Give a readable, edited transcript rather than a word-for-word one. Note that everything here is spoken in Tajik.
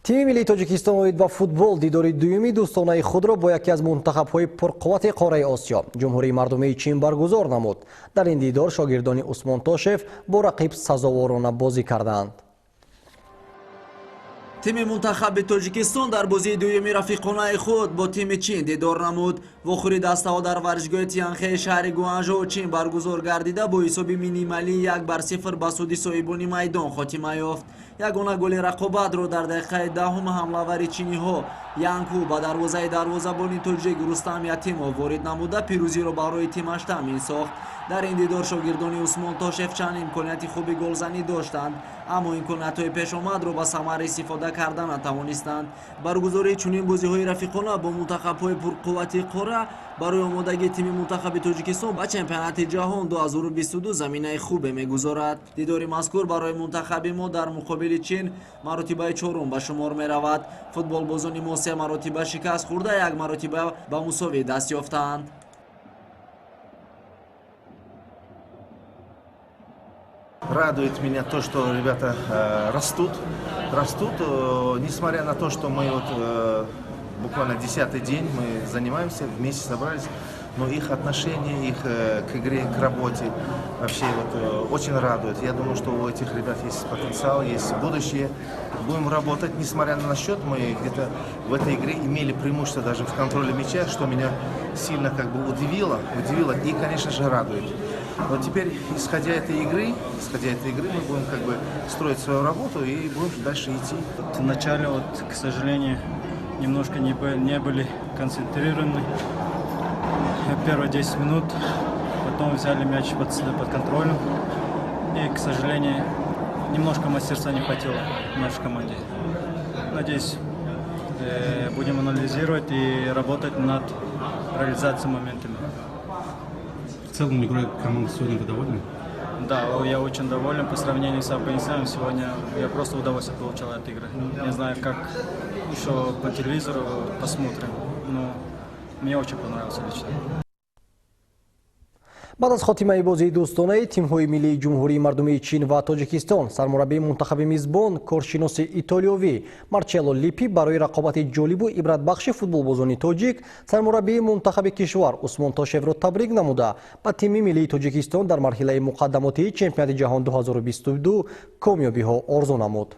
تیم ملی تاجیکستان اومید با فوتبال دیداری دومی دوستانه خود را با یکی از منتخب‌های پرقوت قاره آسیا جمهوری مردمی چین برگزار نمود. در این دیدار شاگردان عثمان تاشف با رقیب سزاوارانه بازی کردند. تیم منتخب تاجیکستان در بازی دومی رفیقانه خود با تیم چین دیدار نمود. وخوری دسته‌ها در ورزشگاه تیانخه شهر گوانژو چین برگزار گردیده با حساب مینیمالی 1-0 به سود صاحبان میدان خاتمه یافت. یگانه گل رقابت را در دقیقه دهم حمله‌ور چینی‌ها یانکو با دروازه‌بان تاجیک رستم یتیمov وارد نموده پیروزی را برای تیمش تامین ساخت. در این دیدار شاگردان عثمان تاشف چند امکانیت خوبی گلزنی داشتند، اما امکانیت‌های پیش آمد را به ثمر استفاده کردن نتوانستند. برگزاری چنین بازی‌های رفیقانه با منتخب‌های پرقوت قاره برای آمادگی تیم منتخب تاجیکستان به چمپیونات جهان 2022 زمینه خوب می‌گذارد. دیدار مذکور برای منتخب ما در مقابل چین مرتبه چهارم به شمار می‌رود. فوتبالبازان ما 3 مرتبه شکست خورده، 1 مرتبه به مساوی دست یافتند. Радует меня то, что ребята растут, несмотря на то, что мы буквально 10-й день мы занимаемся, вместе собрались, но их отношение, их к игре, к работе вообще очень радует. Я думаю, что у этих ребят есть потенциал, есть будущее. Будем работать, несмотря на счет, мы где-то в этой игре имели преимущество даже в контроле мяча, что меня сильно удивило и, конечно же, радует. Но теперь, исходя этой игры, мы будем строить свою работу и будем дальше идти. Вначале, к сожалению, немножко не были концентрированы. Первые 10 минут, потом взяли мяч под контролем. И, к сожалению, немножко мастерства не хватило в нашей команде. Надеюсь, будем анализировать и работать над реализацией моментами. В целом игрой команды сегодня вы довольны? Да, я очень доволен. По сравнению с Афганистаном сегодня я просто удовольствие получал от игры. Не знаю, как еще по телевизору посмотрим, но мне очень понравилось лично. بعد از خاتمه بازی دوستانه تیم‌های ملی جمهوری مردمی چین و تاجیکستان سرمربی منتخب میزبان کارشناس ایتالیایی مارچلو لیپی برای رقابت جالب و عبرت بخش فوتبالبازان تاجیک سرمربی منتخب کشور عثمان تاشف را تبریک نموده به تیم ملی تاجیکستان در مرحله مقدماتی چمپیونات جهان 2022 کامیابی‌ها آرزو نمود.